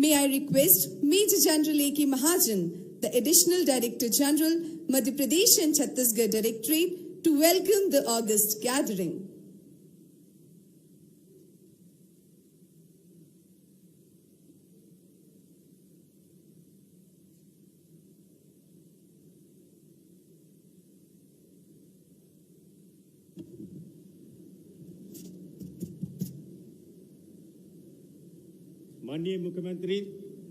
May I request Major General A.K. Mahajan, the Additional Director General, Madhya Pradesh and Chhattisgarh Directorate, to welcome the august gathering. माननीय मुख्यमंत्री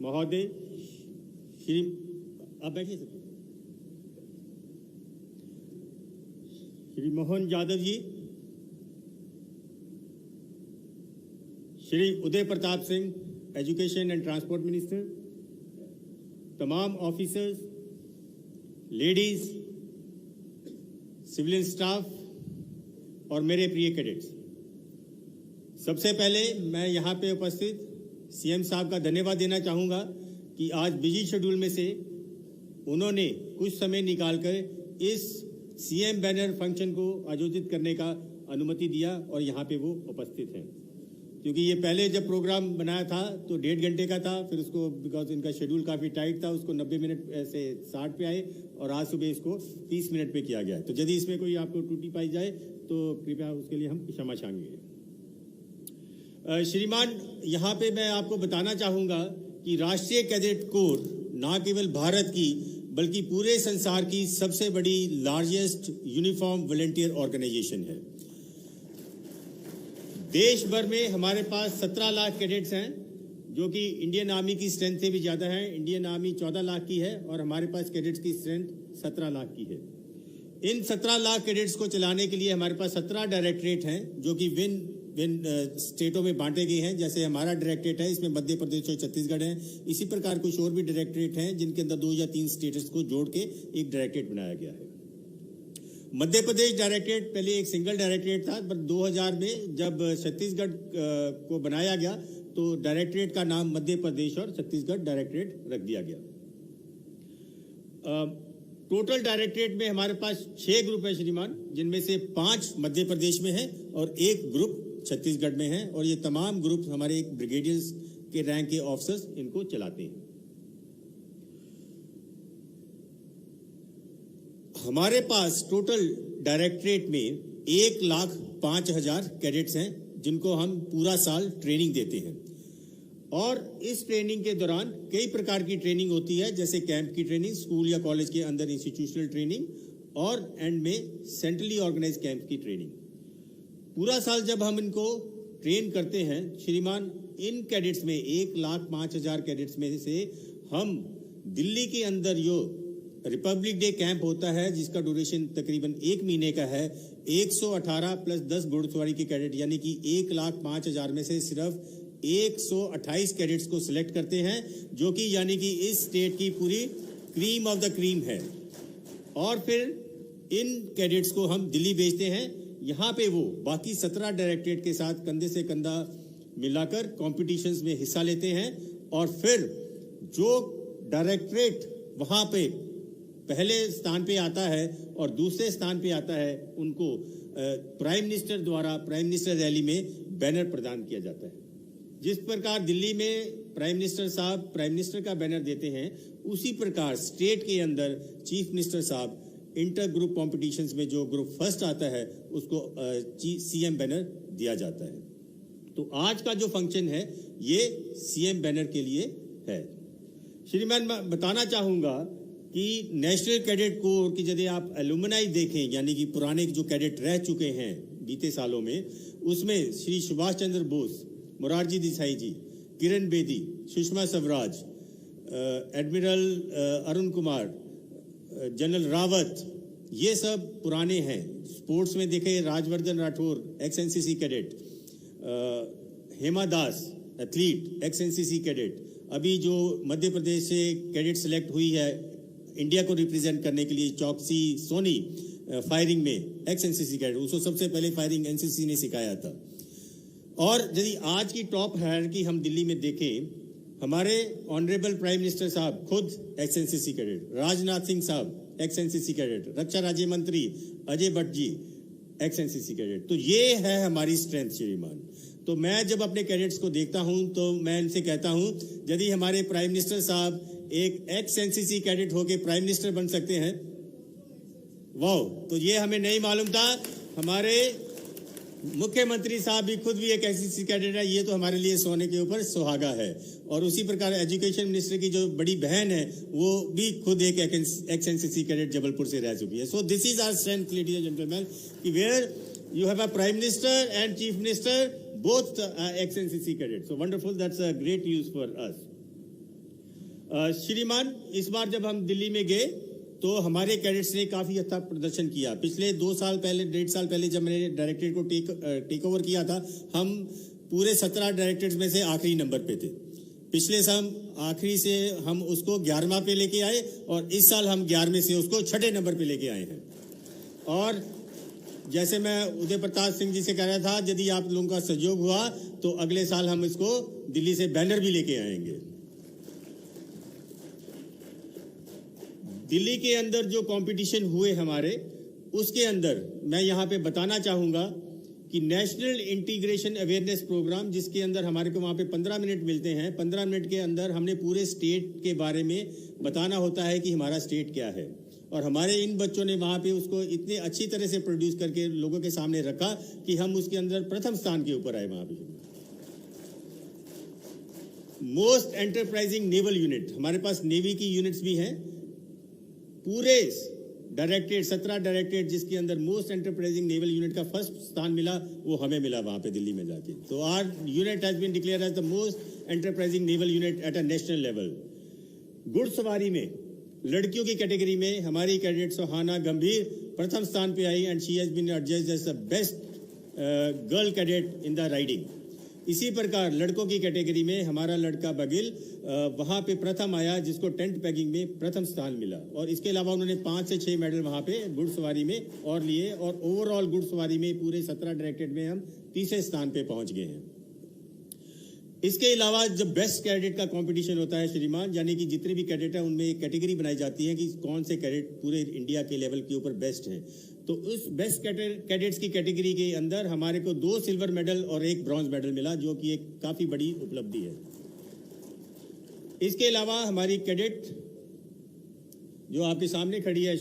महोदय श्री, आप बैठिए sir, Shri Mohan Yadav ji, Shri Uday Pratap Singh, education and transport minister, तमाम officers, ladies, civilian staff और मेरे प्रिय cadets, सबसे पहले मैं यहाँ पे उपस्थित सीएम साहब का धन्यवाद देना चाहूँगा कि आज बिजी शेड्यूल में से उन्होंने कुछ समय निकालकर इस सीएम बैनर फंक्शन को आयोजित करने का अनुमति दिया और यहाँ पे वो उपस्थित हैं। क्योंकि ये पहले जब प्रोग्राम बनाया था तो 1.5 घंटे का था, फिर उसको बिकॉज इनका शेड्यूल काफ़ी टाइट था उसको 90 मिनट से 60 पे आए और आज सुबह इसको 30 मिनट पे किया गया। तो यदि इसमें कोई आपको त्रुटि पाई जाए तो कृपया उसके लिए हम क्षमा चाहेंगे। श्रीमान, यहाँ पे मैं आपको बताना चाहूँगा कि राष्ट्रीय कैडेट कोर न केवल भारत की बल्कि पूरे संसार की सबसे बड़ी लार्जेस्ट यूनिफॉर्म वॉलंटियर ऑर्गेनाइजेशन है। देश भर में हमारे पास 17 लाख कैडेट्स हैं, जो कि इंडियन आर्मी की स्ट्रेंथ से भी ज़्यादा है। इंडियन आर्मी 14 लाख की है और हमारे पास कैडेट्स की स्ट्रेंथ 17 लाख की है। इन 17 लाख कैडेट्स को चलाने के लिए हमारे पास 17 डायरेक्टरेट हैं, जो कि विन स्टेटों में बांटे गए हैं। जैसे हमारा डायरेक्टरेट है, इसमें मध्य प्रदेश और छत्तीसगढ़ है। इसी प्रकार कुछ और भी डायरेक्टरेट हैं जिनके अंदर 2 या 3 स्टेट्स को जोड़ के एक डायरेक्टरेट बनाया गया है। मध्य प्रदेश डायरेक्टरेट पहले एक सिंगल डायरेक्टरेट था, पर 2000 में जब छत्तीसगढ़ को बनाया गया तो डायरेक्टरेट का नाम मध्य प्रदेश और छत्तीसगढ़ डायरेक्टरेट रख दिया गया। टोटल डायरेक्टरेट में हमारे पास 6 ग्रुप है श्रीमान, जिनमें से 5 मध्य प्रदेश में है और 1 ग्रुप छत्तीसगढ़ में है। और ये तमाम ग्रुप हमारे एक ब्रिगेडियर्स के रैंक के ऑफिसर्स इनको चलाते हैं। हमारे पास टोटल डायरेक्टरेट में 1,05,000 कैडेट्स हैं, जिनको हम पूरा साल ट्रेनिंग देते हैं। और इस ट्रेनिंग के दौरान कई प्रकार की ट्रेनिंग होती है, जैसे कैंप की ट्रेनिंग, स्कूल या कॉलेज के अंदर इंस्टीट्यूशनल ट्रेनिंग और एंड में सेंट्रली ऑर्गेनाइज कैंप की ट्रेनिंग। पूरा साल जब हम इनको ट्रेन करते हैं श्रीमान, इन कैडेट्स में 1,05,000 कैडेट्स में से हम दिल्ली के अंदर जो रिपब्लिक डे कैंप होता है, जिसका ड्यूरेशन तकरीबन 1 महीने का है, 118 प्लस 10 घुड़सवारी के कैडेट, यानी कि 1,05,000 में से सिर्फ 128 कैडेट्स को सिलेक्ट करते हैं, जो कि यानी कि इस स्टेट की पूरी क्रीम ऑफ द क्रीम है। और फिर इन कैडेट्स को हम दिल्ली भेजते हैं। यहाँ पे वो बाकी 17 डायरेक्टरेट के साथ कंधे से कंधा मिलाकर कॉम्पिटिशन्स में हिस्सा लेते हैं। और फिर जो डायरेक्टरेट वहाँ पे पहले स्थान पे आता है और दूसरे स्थान पे आता है, उनको प्राइम मिनिस्टर द्वारा प्राइम मिनिस्टर रैली में बैनर प्रदान किया जाता है। जिस प्रकार दिल्ली में प्राइम मिनिस्टर साहब प्राइम मिनिस्टर का बैनर देते हैं, उसी प्रकार स्टेट के अंदर चीफ मिनिस्टर साहब इंटर ग्रुप कॉम्पिटिशन्स में जो ग्रुप फर्स्ट आता है उसको सीएम बैनर दिया जाता है। तो आज का जो फंक्शन है ये सीएम बैनर के लिए है। श्रीमान, मैं बताना चाहूँगा कि नेशनल कैडेट कोर की यदि आप एलुमनाई देखें, यानी कि पुराने जो कैडेट रह चुके हैं बीते सालों में, उसमें श्री सुभाष चंद्र बोस, मोरारजी देसाई जी, किरण बेदी, सुषमा स्वराज, एडमिरल अरुण कुमार, जनरल रावत, ये सब पुराने हैं। स्पोर्ट्स में देखें, Rajyavardhan Rathore, ex NCC cadet, Hema Das, athlete, ex NCC cadet. अभी जो मध्य प्रदेश से कैडेट सेलेक्ट हुई है इंडिया को रिप्रेजेंट करने के लिए, चौकसी सोनी, फायरिंग में एक्स एनसीसी कैडेट, उसको सबसे पहले फायरिंग एनसीसी ने सिखाया था। और यदि आज की टॉप हायरार्की हम दिल्ली में देखें, हमारे ऑनरेबल प्राइम मिनिस्टर साहब खुद x NCC cadet, Rajnath Singh साहब एक्स एनसीसी कैडेट, रक्षा राज्य मंत्री Ajay Bhatt ji x NCC cadet. तो ये है हमारी स्ट्रेंथ श्रीमान। तो मैं जब अपने कैडेट्स को देखता हूं तो मैं इनसे कहता हूं, यदि हमारे प्राइम मिनिस्टर साहब एक एक्स एनसीसी कैडेट होके प्राइम मिनिस्टर बन सकते हैं, वाह, तो ये हमें नहीं मालूम था। हमारे मुख्यमंत्री साहब भी खुद भी एक एनसीसी कैडेट है, ये तो हमारे लिए सोने के ऊपर सुहागा है। और उसी प्रकार एजुकेशन मिनिस्टर की जो बड़ी बहन है वो भी खुद एक एक्स एनसीसी कैडेट जबलपुर से रह चुकी है। So this is our strength, ladies and gentleman, कि where you have a prime minister and chief minister, both ex-NCC cadets. So wonderful, that's a great news for us. श्रीमान, इस बार जब हम दिल्ली में गए तो हमारे कैडेट्स ने काफी अच्छा प्रदर्शन किया। पिछले 2 साल पहले, 1.5 साल पहले जब मैंने डायरेक्टरेट को टेक ओवर किया था, हम पूरे 17 डायरेक्टरेट्स में से आखिरी नंबर पे थे। पिछले साल आखिरी से हम उसको 11वां पे लेके आए और इस साल हम 11वें से उसको 6ठे नंबर पे लेके आए हैं। और जैसे मैं उदय प्रताप सिंह जी से कह रहा था, यदि आप लोगों का सहयोग हुआ तो अगले साल हम इसको दिल्ली से बैनर भी लेके आएंगे। दिल्ली के अंदर जो कंपटीशन हुए हमारे, उसके अंदर मैं यहां पे बताना चाहूंगा कि नेशनल इंटीग्रेशन अवेयरनेस प्रोग्राम, जिसके अंदर हमारे को वहां पे 15 मिनट मिलते हैं, 15 मिनट के अंदर हमने पूरे स्टेट के बारे में बताना होता है कि हमारा स्टेट क्या है। और हमारे इन बच्चों ने वहां पे उसको इतने अच्छी तरह से प्रोड्यूस करके लोगों के सामने रखा कि हम उसके अंदर प्रथम स्थान के ऊपर आए। वहां पे मोस्ट एंटरप्राइजिंग नेवल यूनिट, हमारे पास नेवी की यूनिट्स भी हैं। पूरे डायरेक्टरेट 17 डायरेक्टरेट जिसके अंदर मोस्ट एंटरप्राइजिंग नेवल यूनिट का फर्स्ट स्थान मिला, वो हमें मिला वहां पे दिल्ली में जाके। तो our unit has been declared as the most enterprising naval unit at a national level. घुड़सवारी में लड़कियों की कैटेगरी में हमारी कैडेट सुहाना गंभीर प्रथम स्थान पे आई and she has been adjudged as the best girl cadet in the riding. इसी प्रकार लड़कों की कैटेगरी में हमारा लड़का बगिल वहां पे प्रथम आया, जिसको टेंट पैगिंग में प्रथम स्थान मिला। और इसके अलावा उन्होंने 5 से 6 मेडल वहां पे घुड़सवारी में और लिए। और ओवरऑल घुड़सवारी में पूरे 17 डायरेक्टरेट में हम 30वें स्थान पे पहुंच गए हैं। इसके अलावा जब बेस्ट कैडेट का कंपटीशन होता है श्रीमान, यानी कि जितने भी कैडेट हैं उनमें एक कैटेगरी बनाई जाती है कि कौन से कैडेट पूरे इंडिया के लेवल के ऊपर बेस्ट हैं। तो उस बेस्ट कैडेट्स की कैटेगरी के अंदर हमारे को 2 सिल्वर मेडल और 1 ब्रॉन्ज मेडल मिला, जो कि एक काफी बड़ी उपलब्धि है। इसके अलावा हमारी कैडेट जो आपके सामने खड़ी है,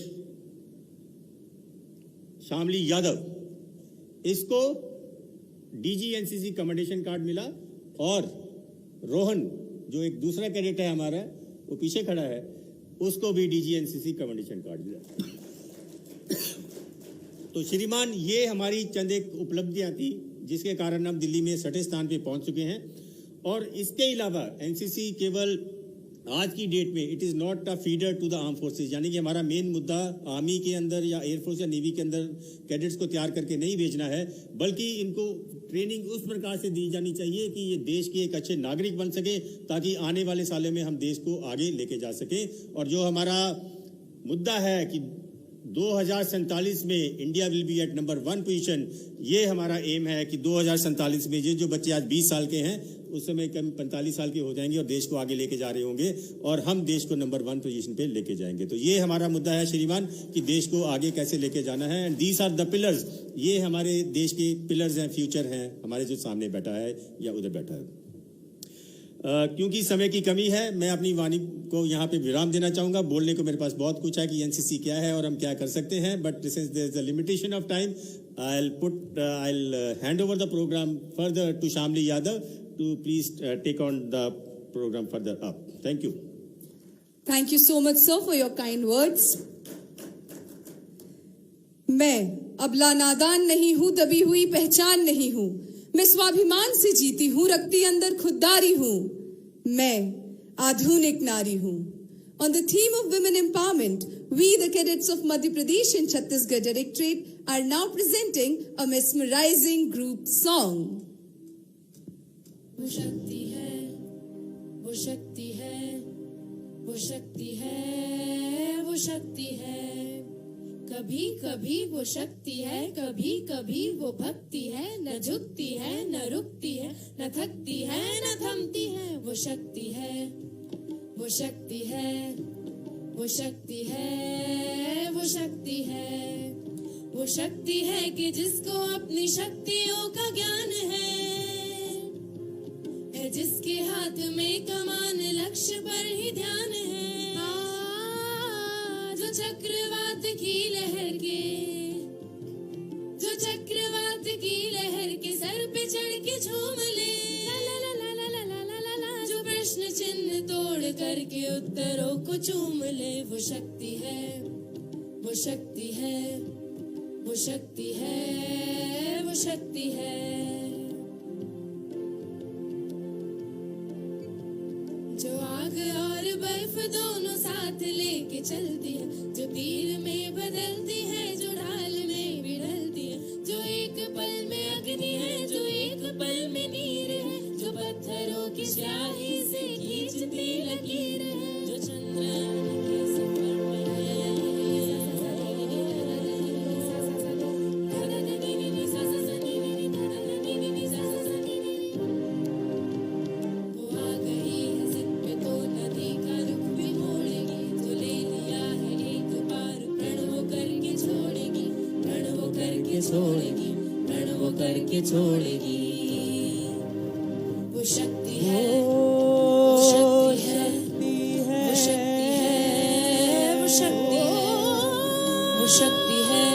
शामली यादव, इसको डीजी एनसीसी कमेंडेशन कार्ड मिला। और रोहन जो एक दूसरा कैडेट है हमारा, वो पीछे खड़ा है, उसको भी डीजी एनसीसी कमेंडेशन कार्ड मिला। तो श्रीमान, ये हमारी चंद एक उपलब्धियां थी जिसके कारण हम दिल्ली में 6ठे स्थान पे पहुंच चुके हैं। और इसके अलावा एनसीसी केवल आज की डेट में it is not a feeder to the arm forces, यानी कि हमारा मेन मुद्दा आर्मी के अंदर या एयरफोर्स या नेवी के अंदर कैडेट्स को तैयार करके नहीं भेजना है, बल्कि इनको ट्रेनिंग उस प्रकार से दी जानी चाहिए कि ये देश के एक अच्छे नागरिक बन सके, ताकि आने वाले सालों में हम देश को आगे लेके जा सके। और जो हमारा मुद्दा है कि 2047 में India will be at number 1 position, ये हमारा एम है कि 2047 में ये जो बच्चे आज 20 साल के हैं उस समय कम 45 साल के हो जाएंगे और देश को आगे लेके जा रहे होंगे और हम देश को नंबर 1 पोजीशन पे लेके जाएंगे। तो ये हमारा मुद्दा है श्रीमान कि देश को आगे कैसे लेके जाना है। And these are the pillars, ये हमारे देश के पिलर्स हैं, फ्यूचर हैं, हमारे जो सामने बैठा है या उधर बैठा है। क्योंकि समय की कमी है, मैं अपनी वाणी को यहाँ पे विराम देना चाहूंगा। बोलने को मेरे पास बहुत कुछ है कि एनसीसी क्या है और हम क्या कर सकते हैं, but since there is a limitation of time, I'll hand over the program further to Shamli Yadav to please take on the program further up. Thank you. Thank you so much, sir, for your kind words. मैं अबला नादान नहीं हूँ, दबी हुई पहचान नहीं हूँ, मैं स्वाभिमान से जीती हूँ, रखती अंदर खुददारी हूँ, मैं आधुनिक नारी हूँ। On the theme of women empowerment, we, the cadets of Madhya Pradesh and Chhattisgarh Directorate, are now presenting a mesmerizing group song. वो शक्ति है, वो शक्ति है, वो शक्ति है, वो शक्ति है। कभी कभी वो शक्ति है, कभी कभी वो भक्ति है, न झुकती है, न रुकती है, न थकती है, न थमती है। वो शक्ति है, वो शक्ति है, वो शक्ति है, वो शक्ति है। वो शक्ति है कि जिसको अपनी शक्तियों का ज्ञान है, जिसके हाथ में कमान लक्ष्य पर ही ध्यान है, जो चक्रवात की लहर के, जो चक्रवात की लहर के सर पे चढ़ के झूम ले, ला ला ला ला ला ला ला ला ला, जो प्रश्न चिन्ह तोड़ करके उत्तरों को चूम ले, वो शक्ति है, वो शक्ति है, वो शक्ति है, वो शक्ति है। जो आग और बर्फ दोनों साथ लेके चलती है, जो तीर में बदलती है, जो ढाल में भी ढलती है, जो एक पल में अग्नि है, जो एक पल में नीर है, जो पत्थरों की स्याही से खींचती लकीर है, जो चंद्रयान के सफर में है, वो आ गई है जिद पे तो नदी का रुख भी मोड़ेगी, जो ले लिया है एक बार प्रण वो करके छोड़ेगी, प्रण वो करके छोड़ेगी, प्रण वो करके छोड़ेगी। वो शक्ति है, वो शक्ति है, वो शक्ति है, वो शक्ति है, वो शक्ति है,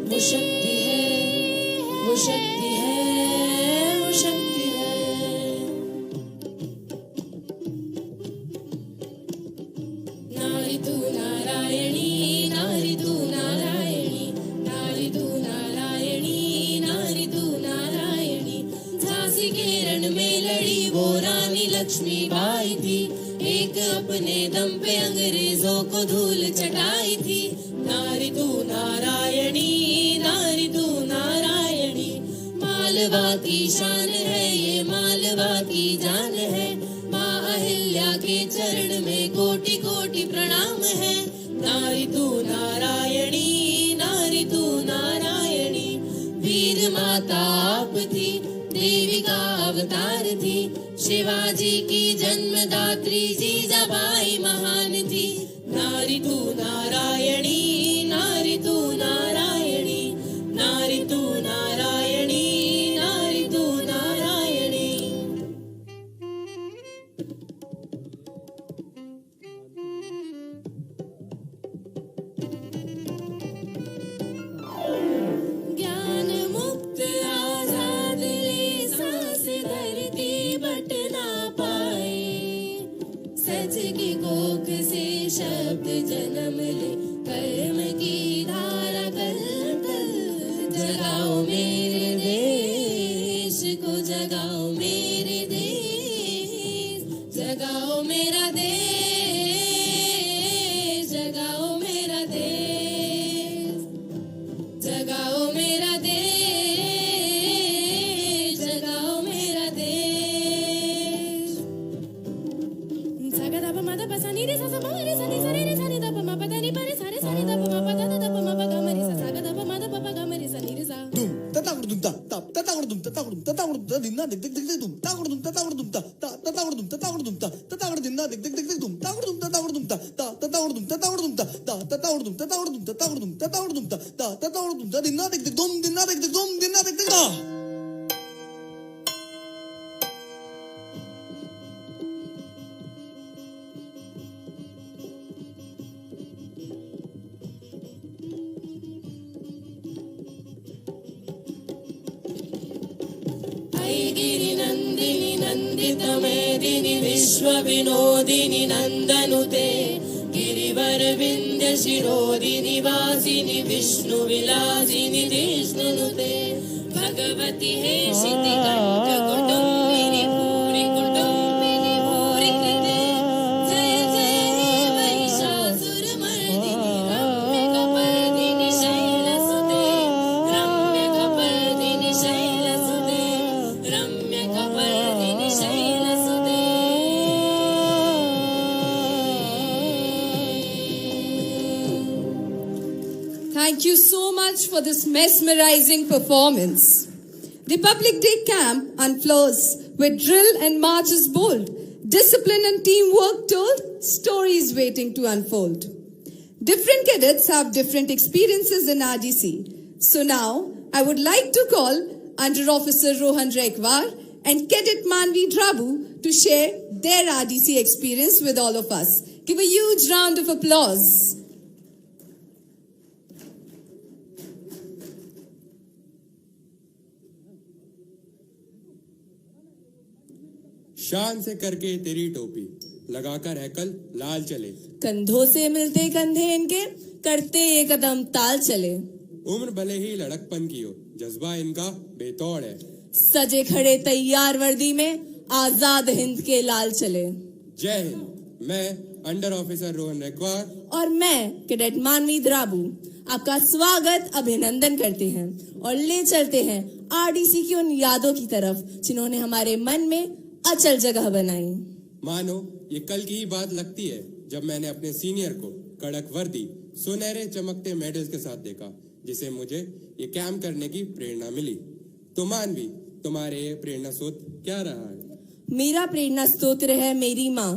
वो शक्ति है, वो शक्ति है, वो शक्ति है। नारी तू नारायणी, नारी तू नारायणी, नारी तू नारायणी, नारी तू नारायणी। झांसी के रण में लड़ी वो रानी लक्ष्मीबाई थी, एक अपने दम पे अंग्रेजों को धूल चटाई थी। नारी तू नारायणी, नारी तू नारायणी। मालवा की शान है ये, मालवा की जान है, माँ अहिल्या के चरण में कोटि कोटि प्रणाम है। नारी तू नारायणी, नारी तू नारायणी। वीर माता आप थी, देवी का अवतार थी, शिवाजी की जन्मदात्री जीजाबाई महान थी। नारी तू नारायणी, नारी तू नारायणी, नारी तू नारायणी, नारी तू नारायणी। ज्ञान मुक्त आजाद ले सांस धरती बट ना पाए, सच की कोख से शब्द जन्म ले, कर्म की धारा कल कल। जगाओ मेरे देश को, जगाओ मेरे देश, जगाओ मेरा देश, जगाओ मेरा देश, जगाओ मेरा देश, जगाओ मेरा देश। सागा दापा मादा पसा नी रे सा सा मा रे सा नी सा रे सा नी दापा मा पदा नी परे सा रे सा नी दापा मा पदा दा दापा मा पा गा मा रे सा। सागा दापा मादा पापा गा मा रे सा नी रे सा। Dum tatagurdum ta tap tatagurdum tatagurdum tatagurdum ta dinna dik dik dik dik dum tatagurdum tatagurdum ta tatagurdum tatagurdum ta tatagurdum dinna dik dik dik dik dum tatagurdum tatagurdum ta tatagurdum tatagurdum ta tatagurdum tatagurdum tatagurdum tatagurdum ta tatagurdum ta dinna dik dik dum dinna dik dik dum dinna dik dik da. Giri Nandini Nandit मेदिनी विश्व विनोदिनी नंदनुते, गिरिवर विंध्य शिरोदिनी वासिनी विष्णु विलासिनी विष्णुनुते। भगवती हे शिति कंठ कुटुंबिनी भूरि कुटुंबिनी भूरि कृते। जय जय हे महिषासुर मर्दिनी रम्य कपर्दिनी शैलसुते, रम्य कपर्दिनी शैलसुते, रम्य कपर्दिनी शैलसुते। Thank you so much for this mesmerizing performance. Republic Day camp unfurls with drill and marches bold. Discipline and teamwork told, stories waiting to unfold. Different cadets have different experiences in RDC. So now, I would like to call Under Officer Rohan Rekwar, and Cadet Manvi Drabu to share their RDC experience with all of us. Give a huge round of applause. शान से करके तेरी टोपी लगाकर हैकल लाल चले, कंधों से मिलते कंधे इनके, करते ये कदम ताल चले। उम्र भले ही लड़कपन की हो, जज्बा इनका बेतौड़ है। सजे खड़े तैयार वर्दी में, आजाद हिंद के लाल चले। जय हिंद। मैं अंडर ऑफिसर रोहन रेकवार और मैं कैडेट मानवी द्राबू आपका स्वागत अभिनंदन करते हैं और ले चलते हैं आरडीसी की उन यादों की तरफ जिन्होंने हमारे मन में अचल जगह बनाई। मानो ये कल की ही बात लगती है जब मैंने अपने सीनियर को कड़क वर्दी, सुनहरे चमकते मेडल्स के साथ देखा, जिसे मुझे ये कैंप करने की प्रेरणा मिली। तो मानवी, तुम्हारे ये प्रेरणा स्रोत क्या रहा है? मेरा प्रेरणा स्रोत है मेरी माँ,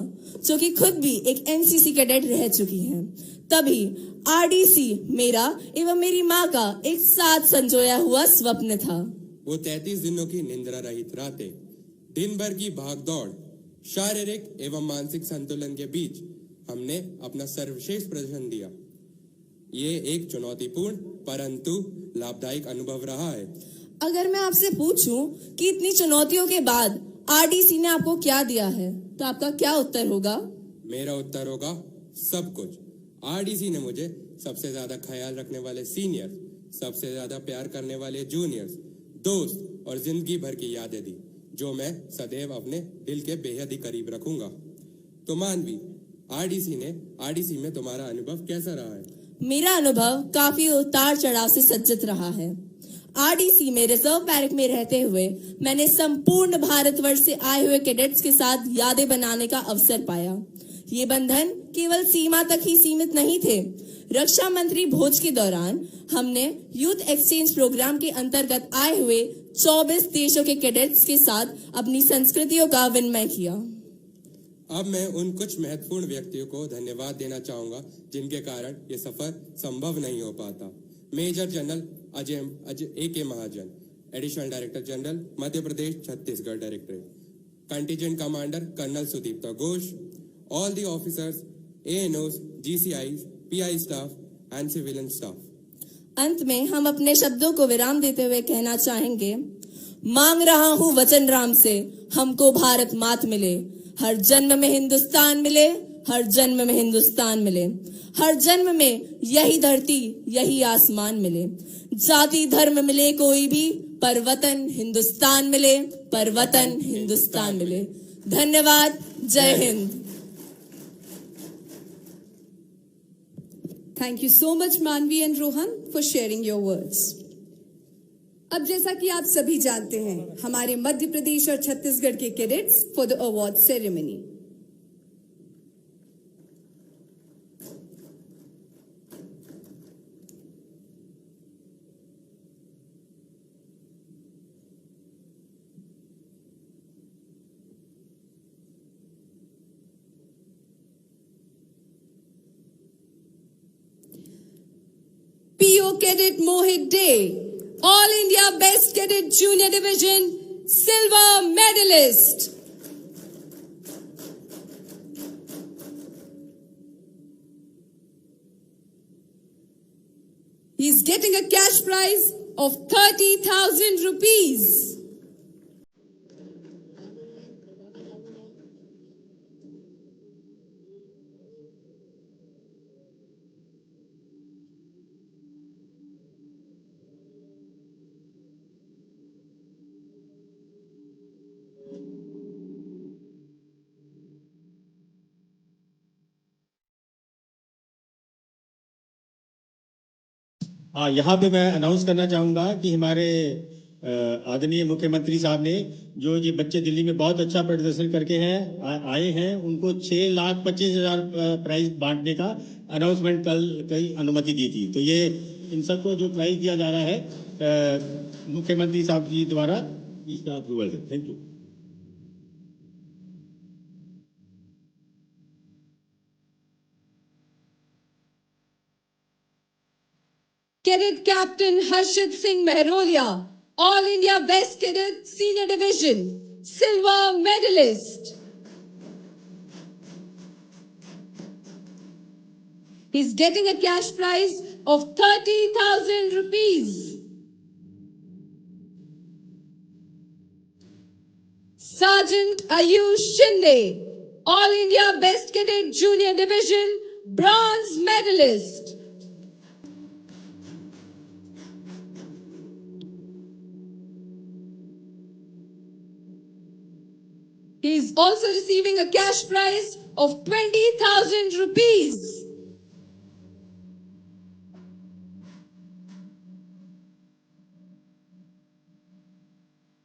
जो कि खुद भी एक एनसीसी कैडेट रह चुकी हैं। तभी आरडीसी मेरा एवं मेरी माँ का एक साथ संजोया हुआ स्वप्न था। वो 33 दिनों की निंद्रा रहित रातें, दिन भर की भागदौड़, शारीरिक एवं मानसिक संतुलन के बीच हमने अपना सर्वश्रेष्ठ प्रदर्शन दिया। ये एक चुनौतीपूर्ण परंतु लाभदायक अनुभव रहा है। अगर मैं आपसे पूछूं कि इतनी चुनौतियों के बाद आरडीसी ने आपको क्या दिया है, तो आपका क्या उत्तर होगा? मेरा उत्तर होगा सब कुछ। आरडीसी ने मुझे सबसे ज्यादा ख्याल रखने वाले सीनियर, सबसे ज्यादा प्यार करने वाले जूनियर्स, दोस्त और जिंदगी भर की यादें दी, जो मैं सदैव अपने दिल के बेहद ही करीब रखूंगा। तो मानवी, आरडीसी में तुम्हारा अनुभव कैसा रहा है? मेरा अनुभव काफी उतार चढ़ाव से सज्जित रहा है। आरडीसी में रिजर्व बैरक में रहते हुए मैंने संपूर्ण भारतवर्ष से आए हुए कैडेट्स के साथ यादें बनाने का अवसर पाया। ये बंधन केवल सीमा तक ही सीमित नहीं थे। रक्षा मंत्री भोज के दौरान हमने यूथ एक्सचेंज प्रोग्राम के अंतर्गत आए हुए 24 देशों के कैडेट्स के साथ अपनी संस्कृतियों का विनिमय किया। अब मैं उन कुछ महत्वपूर्ण व्यक्तियों को धन्यवाद देना चाहूंगा जिनके कारण ये सफर संभव नहीं हो पाता। Major general Ajay A.K. Mahajan, additional director general Madhya Pradesh Chhattisgarh directorate, contingent commander colonel Sudipta Ghosh, all the officers, ANOs, GCIs, PI staff and civilian staff. अंत में हम अपने शब्दों को विराम देते हुए कहना चाहेंगे, मांग रहा हूँ वचन राम से, हमको भारत मात मिले, हर जन्म में हिंदुस्तान मिले, हर जन्म में हिंदुस्तान मिले, हर जन्म में यही धरती यही आसमान मिले, जाति धर्म मिले कोई भी, पर वतन हिंदुस्तान मिले, पर वतन हिंदुस्तान मिले। धन्यवाद। जय Hind. Thank you so much Manvi and Rohan for sharing your words. अब जैसा कि आप सभी जानते हैं, हमारे मध्य प्रदेश और छत्तीसगढ़ के cadets for the award ceremony. PO Cadet Mohit Dey, All India Best Cadet Junior Division, Silver Medalist. He's getting a cash prize of 30,000 rupees. हाँ, यहाँ पे मैं अनाउंस करना चाहूँगा कि हमारे आदरणीय मुख्यमंत्री साहब ने जो ये बच्चे दिल्ली में बहुत अच्छा प्रदर्शन करके आए हैं, उनको 6,25,000 प्राइज बांटने का अनाउंसमेंट कल कई अनुमति दी थी। तो ये इन सबको जो प्राइज दिया जा रहा है मुख्यमंत्री साहब जी द्वारा, इसका अप्रूवल है। Thank you. Cadet Captain Harshit Singh Mehrolia, All India Best Cadet Senior Division, silver medalist. He's getting a cash prize of 30,000 rupees. Sergeant Ayush Shinde, All India Best Cadet Junior Division, bronze medalist. He is also receiving a cash prize of 20,000 rupees.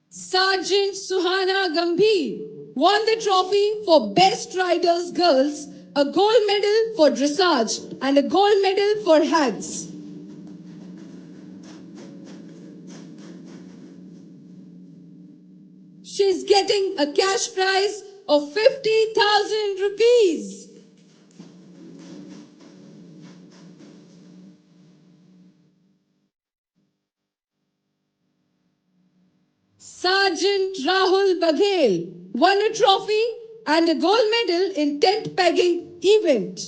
Sergeant Suhana Gambhir won the trophy for Best Riders Girls, a gold medal for dressage and a gold medal for hags. She's getting a cash prize of 50,000 rupees. Sergeant Rahul Baghel won a trophy and a gold medal in tent pegging event.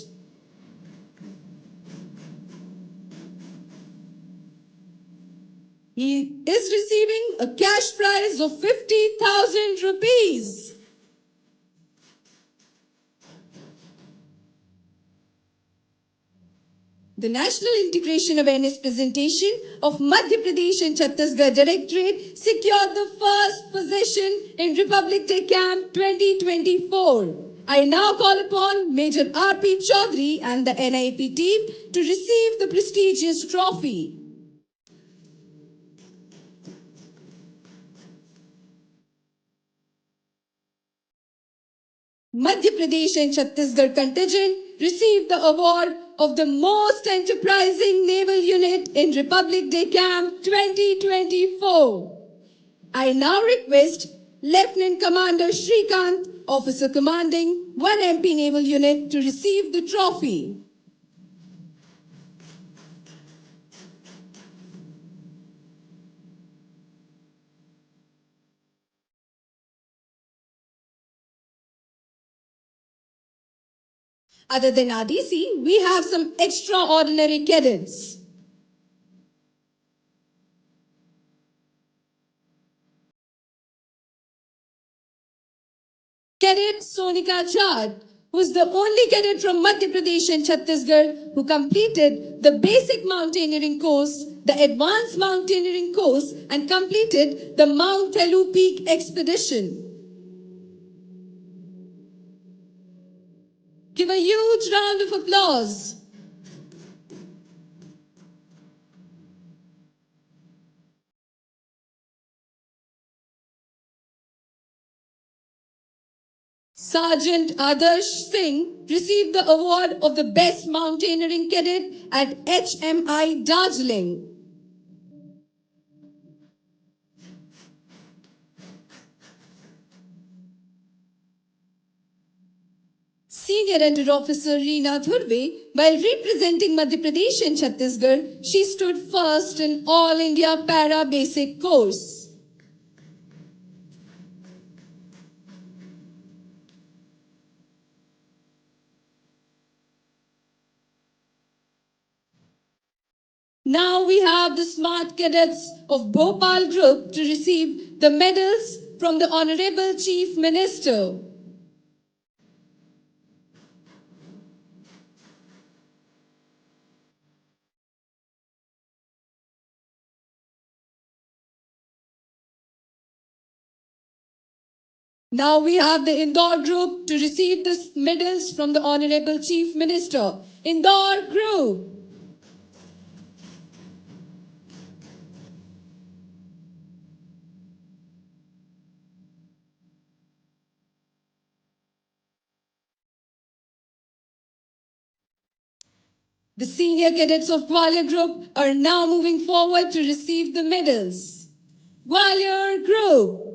He is receiving a cash prize of 50,000 rupees. The National Integration Awareness presentation of Madhya Pradesh and Chhattisgarh Directorate secured the first position in Republic Day Camp 2024. I now call upon Major R.P. Chaudhary and the NIAP team to receive the prestigious trophy. Madhya Pradesh and Chhattisgarh contingent received the award of the most enterprising naval unit in Republic Day Camp 2024. I now request Lieutenant Commander Shrikant, Officer Commanding 1 MP Naval Unit, to receive the trophy. Other than RDC, we have some extraordinary cadets. Cadet Sonika Chad, who is the only cadet from Madhya Pradesh and Chhattisgarh who completed the basic mountaineering course, the advanced mountaineering course, and completed the Mount Telu Peak expedition. Give a huge round of applause. Sergeant Adarsh Singh received the award of the Best Mountaineering Cadet at HMI Darjeeling. Senior Under Officer Reena Thurve, while representing Madhya Pradesh and Chhattisgarh, she stood first in All India Para Basic Course. Now we have the smart cadets of Bhopal Group to receive the medals from the Honorable Chief Minister. Now we have the Indore Group to receive the medals from the Honorable Chief Minister. Indore Group. The senior cadets of Gwalior Group are now moving forward to receive the medals. Gwalior Group.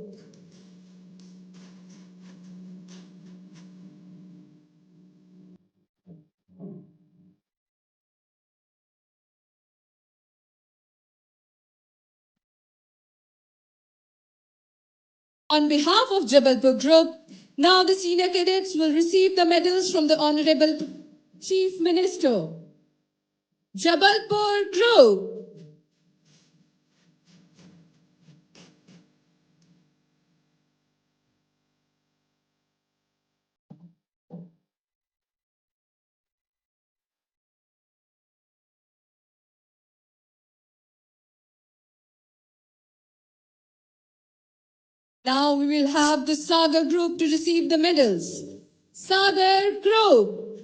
On behalf of Jabalpur Group, now the senior cadets will receive the medals from the Honorable Chief Minister. Jabalpur Group. Now we will have the Sagar Group to receive the medals. Sagar Group.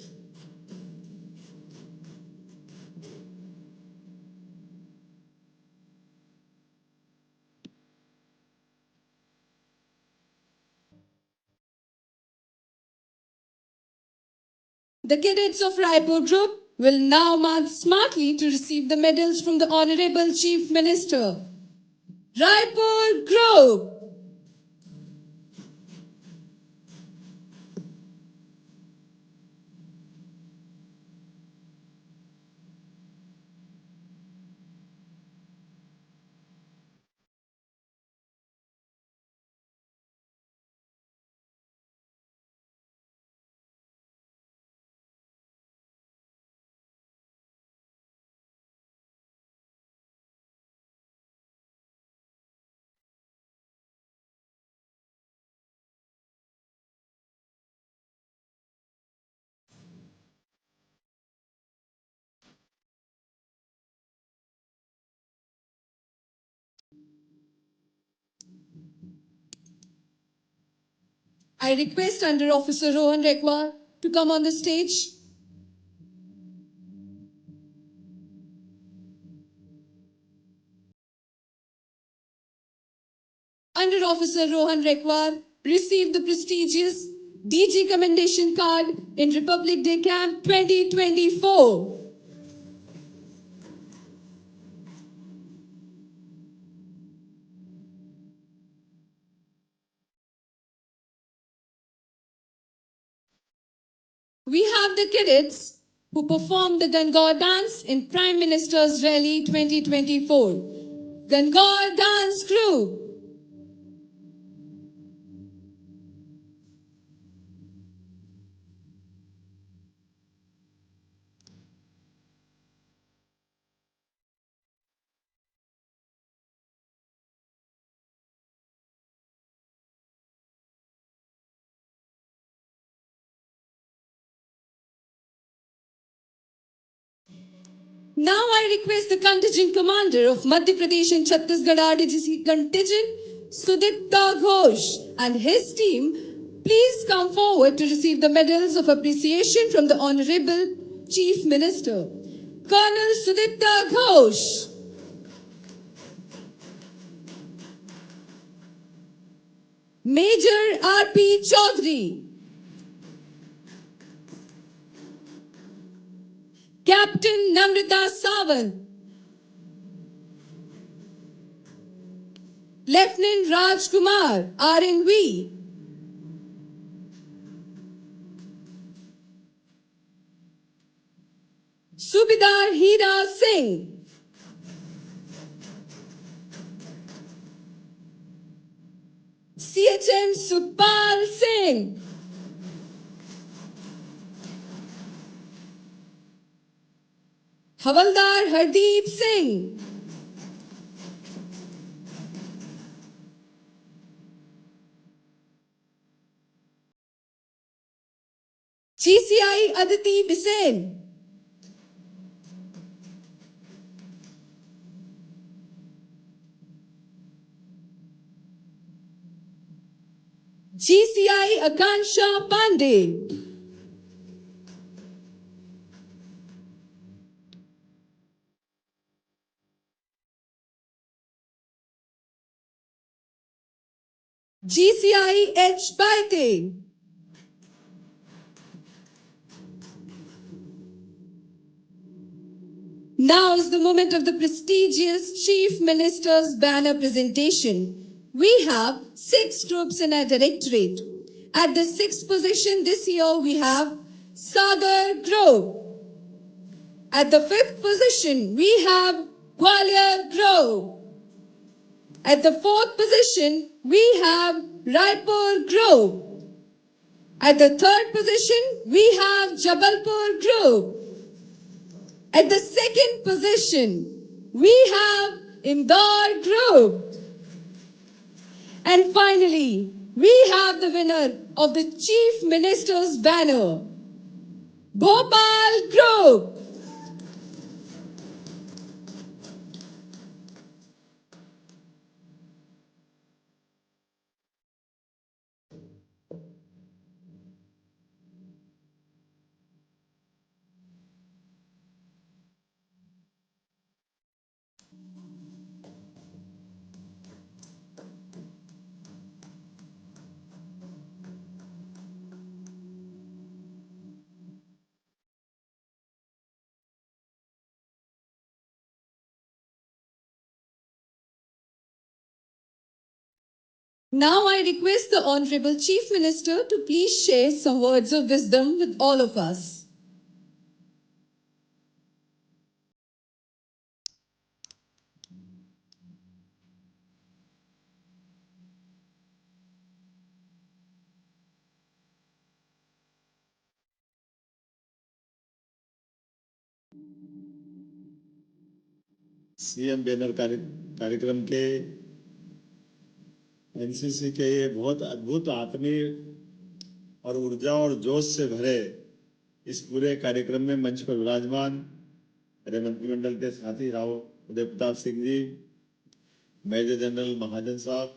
The cadets of Raipur Group will now march smartly to receive the medals from the Honorable Chief Minister. Raipur Group. I request Under Officer Rohan Rekwar to come on the stage. Under Officer Rohan Rekwar received the prestigious DG Commendation Card in Republic Day Camp 2024. We have the cadets who performed the Gangor dance in Prime Minister's Rally 2024. Gangor Dance Group. Now I request the contingent commander of Madhya Pradesh and Chhattisgarh RDGC contingent, Sudipta Ghosh, and his team, please come forward to receive the medals of appreciation from the Honorable Chief Minister. Colonel Sudipta Ghosh. Major R.P. Chaudhary. Captain Namrata Sawant. Lieutenant Raj Kumar, RNV. Subedar Hira Singh. CHM Supal Singh. Havaldar Hardeep Singh. GCI Aditi Bisen. GCI Akansha Pandey. GCI H. Baite. Now is the moment of the prestigious Chief Minister's banner presentation. We have 6 groups in our directorate. At the 6th position this year, we have Sagar Group. At the 5th position, we have Gwalior Group. At the fourth position, we have Raipur Group. At the third position, we have Jabalpur Group. At the second position, we have Indore Group. And finally, we have the winner of the Chief Minister's banner, Bhopal Group. Now I request the Honorable Chief Minister to please share some words of wisdom with all of us. CM banner कार्यक्रम के NCC के ये बहुत अद्भुत आत्मीय और ऊर्जा और जोश से भरे इस पूरे कार्यक्रम में मंच पर विराजमान मेरे मंत्रिमंडल के साथी राव उदय प्रताप सिंह जी, मेजर जनरल महाजन साहब,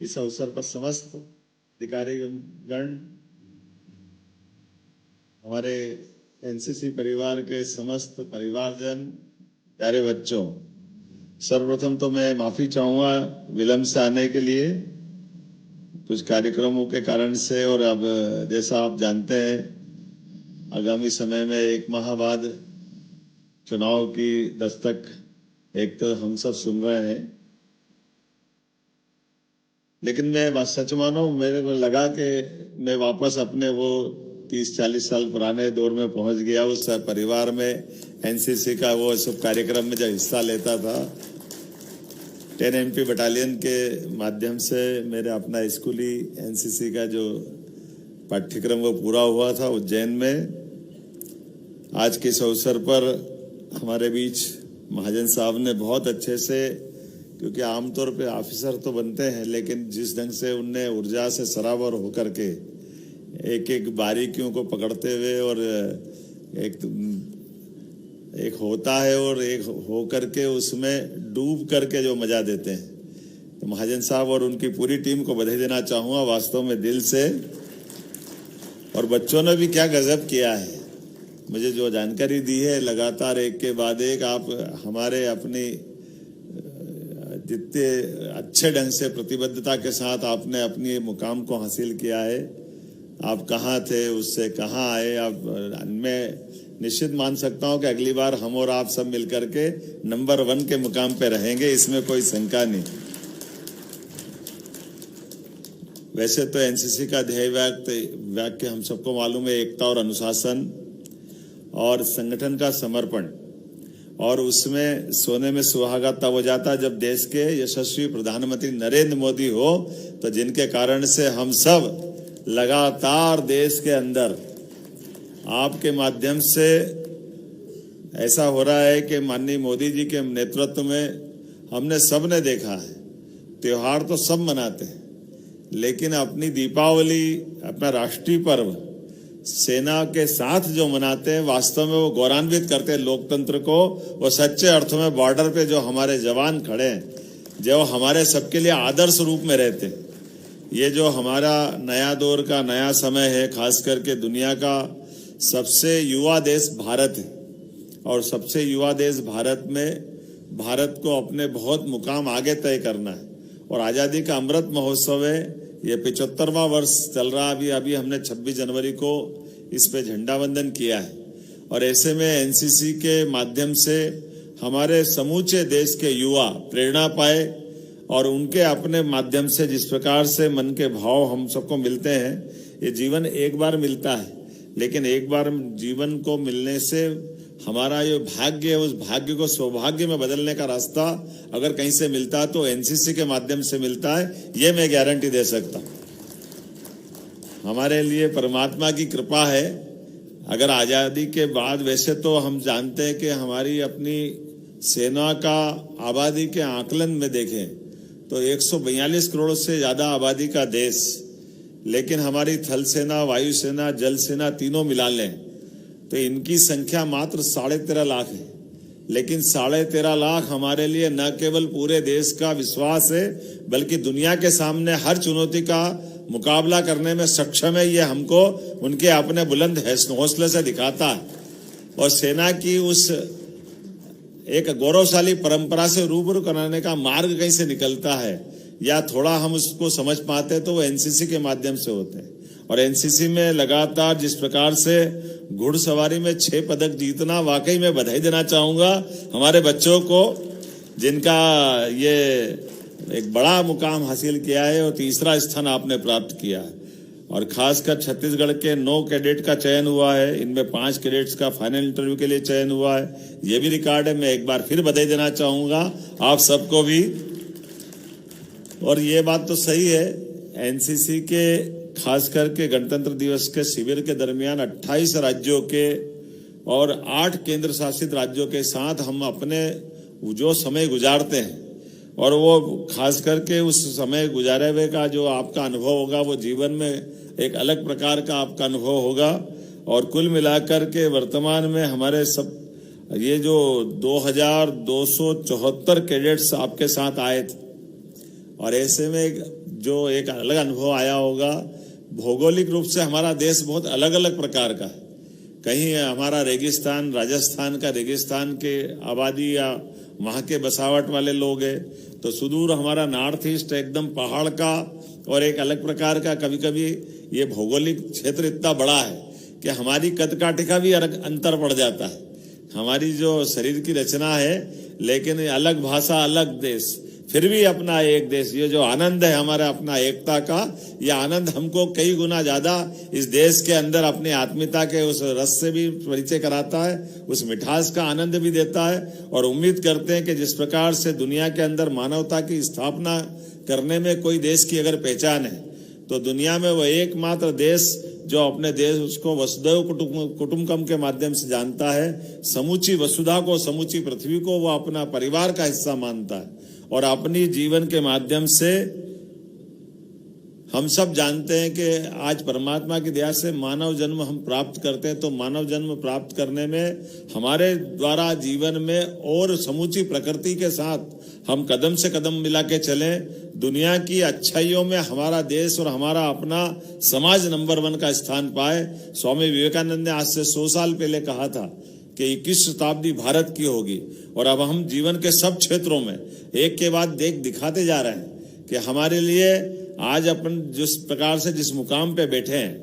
इस अवसर पर समस्त अधिकारीगण, हमारे एनसीसी परिवार के समस्त परिवारजन, प्यारे बच्चों, सर्वप्रथम तो मैं माफी चाहूंगा विलंब से आने के लिए, कुछ कार्यक्रमों के कारण से। और अब जैसा आप जानते हैं, आगामी समय में 1 माह बाद चुनाव की दस्तक एक तो हम सब सुन रहे हैं, लेकिन मैं बात सच मानो, मेरे को लगा कि मैं वापस अपने वो 30-40 साल पुराने दौर में पहुंच गया। उस परिवार में एनसीसी का वो सब कार्यक्रम में जब हिस्सा लेता था, 10 MP बटालियन के माध्यम से मेरे अपना स्कूली एनसीसी का जो पाठ्यक्रम वो पूरा हुआ था उज्जैन में। आज के इस अवसर पर हमारे बीच महाजन साहब ने बहुत अच्छे से, क्योंकि आमतौर पे ऑफिसर तो बनते हैं, लेकिन जिस ढंग से उनने ऊर्जा से सराबर होकर के एक एक बारीकियों को पकड़ते हुए, और एक होता है और एक हो करके उसमें डूब करके जो मजा देते हैं, तो महाजन साहब और उनकी पूरी टीम को बधाई देना चाहूँगा वास्तव में दिल से। और बच्चों ने भी क्या गजब किया है, मुझे जो जानकारी दी है, लगातार एक के बाद एक आप हमारे अपनी जितने अच्छे ढंग से प्रतिबद्धता के साथ आपने अपनी मुकाम को हासिल किया है। आप कहाँ थे, उससे कहाँ आए, आप मैं निश्चित मान सकता हूँ कि अगली बार हम और आप सब मिलकर के नंबर 1 के मुकाम पे रहेंगे, इसमें कोई शंका नहीं। वैसे तो एनसीसी का ध्येय वाक्य हम सबको मालूम है, एकता और अनुशासन और संगठन का समर्पण, और उसमें सोने में सुहागा तब हो जाता जब देश के यशस्वी प्रधानमंत्री नरेंद्र मोदी हो, तो जिनके कारण से हम सब लगातार देश के अंदर आपके माध्यम से ऐसा हो रहा है कि माननीय मोदी जी के नेतृत्व में हमने सबने देखा है, त्योहार तो सब मनाते हैं, लेकिन अपनी दीपावली, अपना राष्ट्रीय पर्व सेना के साथ जो मनाते हैं, वास्तव में वो गौरवान्वित करते हैं लोकतंत्र को। वो सच्चे अर्थों में बॉर्डर पे जो हमारे जवान खड़े हैं, जो हमारे सबके लिए आदर्श रूप में रहते हैं। ये जो हमारा नया दौर का नया समय है, खास करके दुनिया का सबसे युवा देश भारत है, और सबसे युवा देश भारत में भारत को अपने बहुत मुकाम आगे तय करना है। और आज़ादी का अमृत महोत्सव है, ये 75वां वर्ष चल रहा। अभी हमने 26 जनवरी को इस पे झंडा वंदन किया है, और ऐसे में एनसीसी के माध्यम से हमारे समूचे देश के युवा प्रेरणा पाए, और उनके अपने माध्यम से जिस प्रकार से मन के भाव हम सबको मिलते हैं। ये जीवन एक बार मिलता है, लेकिन एक बार जीवन को मिलने से हमारा ये भाग्य है, उस भाग्य को सौभाग्य में बदलने का रास्ता अगर कहीं से मिलता है तो एनसीसी के माध्यम से मिलता है, ये मैं गारंटी दे सकता हूं। हमारे लिए परमात्मा की कृपा है। अगर आजादी के बाद, वैसे तो हम जानते हैं कि हमारी अपनी सेना का आबादी के आकलन में देखें तो 142 करोड़ से ज्यादा आबादी का देश, लेकिन हमारी थल सेना, वायुसेना, जल सेना तीनों मिला लें तो इनकी संख्या मात्र 13.5 लाख है। लेकिन 13.5 लाख हमारे लिए न केवल पूरे देश का विश्वास है, बल्कि दुनिया के सामने हर चुनौती का मुकाबला करने में सक्षम है। ये हमको उनके अपने बुलंद हौसले से दिखाता है। और सेना की उस एक गौरवशाली परंपरा से रूबरू कराने का मार्ग कहीं से निकलता है या थोड़ा हम उसको समझ पाते तो वो एनसीसी के माध्यम से होते हैं। और एनसीसी में लगातार जिस प्रकार से घुड़सवारी में 6 पदक जीतना, वाकई में बधाई देना चाहूंगा हमारे बच्चों को, जिनका ये एक बड़ा मुकाम हासिल किया है और तीसरा स्थान आपने प्राप्त किया है। और खासकर छत्तीसगढ़ के 9 कैडेट का चयन हुआ है, इनमें 5 कैडेट्स का फाइनल इंटरव्यू के लिए चयन हुआ है, ये भी रिकॉर्ड है। मैं एक बार फिर बधाई देना चाहूंगा आप सबको भी। और ये बात तो सही है, एनसीसी के खासकर के गणतंत्र दिवस के शिविर के दरमियान 28 राज्यों के और 8 केंद्र शासित राज्यों के साथ हम अपने जो समय गुजारते हैं, और वो खास करके उस समय गुजारे हुए का जो आपका अनुभव होगा वो जीवन में एक अलग प्रकार का आपका अनुभव होगा। और कुल मिलाकर के वर्तमान में हमारे सब ये जो 2274 कैडेट्स आपके साथ आए थे, और ऐसे में जो एक अलग अनुभव आया होगा। भौगोलिक रूप से हमारा देश बहुत अलग अलग प्रकार का है। कहीं हमारा रेगिस्तान, राजस्थान का रेगिस्तान के आबादी या वहां के बसावट वाले लोग हैं, तो सुदूर हमारा नॉर्थ ईस्ट एकदम पहाड़ का और एक अलग प्रकार का। कभी कभी ये भौगोलिक क्षेत्र इतना बड़ा है कि हमारी कद काठी का भी अंतर पड़ जाता है। हमारी जो शरीर की रचना है, लेकिन अलग भाषा, अलग देश, फिर भी अपना एक देश। ये जो आनंद है हमारा अपना एकता का, ये आनंद हमको कई गुना ज्यादा इस देश के अंदर अपनी आत्मीयता के उस रस से भी परिचय कराता है, उस मिठास का आनंद भी देता है। और उम्मीद करते हैं कि जिस प्रकार से दुनिया के अंदर मानवता की स्थापना करने में कोई देश की अगर पहचान है, तो दुनिया में वो एकमात्र देश जो अपने देश उसको वसुधैव कुटुंबकम के माध्यम से जानता है। समूची वसुधा को, समूची पृथ्वी को वो अपना परिवार का हिस्सा मानता है। और अपनी जीवन के माध्यम से हम सब जानते हैं कि आज परमात्मा की दया से मानव जन्म हम प्राप्त करते हैं, तो मानव जन्म प्राप्त करने में हमारे द्वारा जीवन में और समूची प्रकृति के साथ हम कदम से कदम मिला के चलें। दुनिया की अच्छाइयों में हमारा देश और हमारा अपना समाज नंबर 1 का स्थान पाए। स्वामी विवेकानंद ने आज से 100 साल पहले कहा था कि 21 शताब्दी भारत की होगी। और अब हम जीवन के सब क्षेत्रों में एक के बाद दिखाते जा रहे हैं कि हमारे लिए आज अपन जिस प्रकार से जिस मुकाम पे बैठे हैं,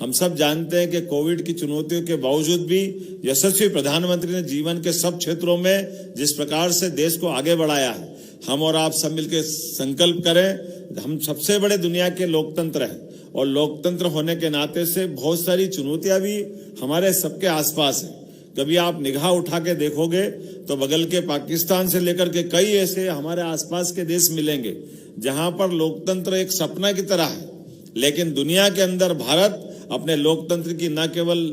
हम सब जानते हैं कि कोविड की चुनौतियों के बावजूद भी यशस्वी प्रधानमंत्री ने जीवन के सब क्षेत्रों में जिस प्रकार से देश को आगे बढ़ाया है, हम और आप सब मिलकर संकल्प करें। हम सबसे बड़े दुनिया के लोकतंत्र हैं, और लोकतंत्र होने के नाते से बहुत सारी चुनौतियां भी हमारे सबके आसपास हैं। कभी आप निगाह उठा के देखोगे तो बगल के पाकिस्तान से लेकर के कई ऐसे हमारे आसपास के देश मिलेंगे जहां पर लोकतंत्र एक सपना की तरह है, लेकिन दुनिया के अंदर भारत अपने लोकतंत्र की न केवल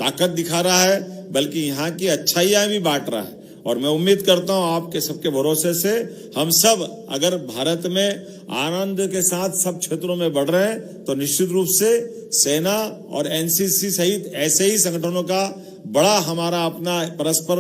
ताकत दिखा रहा है, बल्कि यहाँ की अच्छाइयां भी बांट रहा है। और मैं उम्मीद करता हूं आपके सबके भरोसे से हम सब अगर भारत में आनंद के साथ सब क्षेत्रों में बढ़ रहे हैं, तो निश्चित रूप से सेना और एनसीसी सहित ऐसे ही संगठनों का बड़ा हमारा अपना परस्पर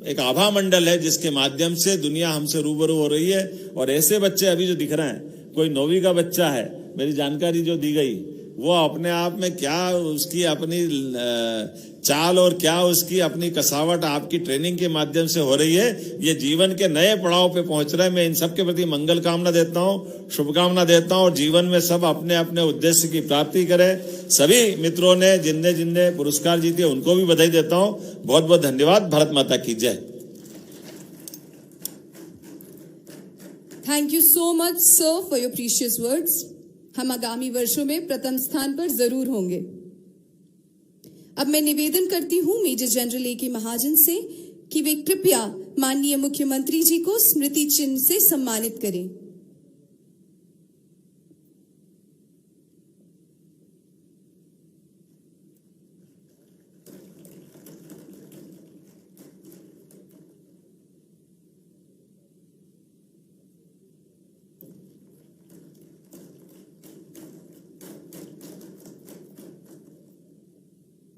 एक आभा मंडल है, जिसके माध्यम से दुनिया हमसे रूबरू हो रही है। और ऐसे बच्चे अभी जो दिख रहे हैं, कोई 9वीं का बच्चा है, मेरी जानकारी जो दी गई, वो अपने आप में क्या उसकी अपनी चाल और क्या उसकी अपनी कसावट आपकी ट्रेनिंग के माध्यम से हो रही है, ये जीवन के नए पड़ाव पे पहुंच रहे हैं। मैं इन सब के प्रति मंगल कामना देता हूं, शुभकामना देता हूं, और जीवन में सब अपने अपने उद्देश्य की प्राप्ति करें। सभी मित्रों ने जिनने पुरस्कार जीते उनको भी बधाई देता हूं। बहुत बहुत धन्यवाद। भारत माता की जय। Thank you so much sir for your precious words. हम आगामी वर्षों में प्रथम स्थान पर जरूर होंगे। अब मैं निवेदन करती हूँ मेजर जनरल A.K. महाजन से कि वे कृपया माननीय मुख्यमंत्री जी को स्मृति चिन्ह से सम्मानित करें।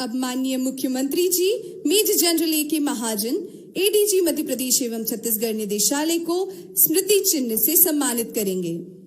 अब माननीय मुख्यमंत्री जी मेजर जनरल A.K. महाजन ADG मध्य प्रदेश एवं छत्तीसगढ़ निदेशालय को स्मृति चिन्ह से सम्मानित करेंगे।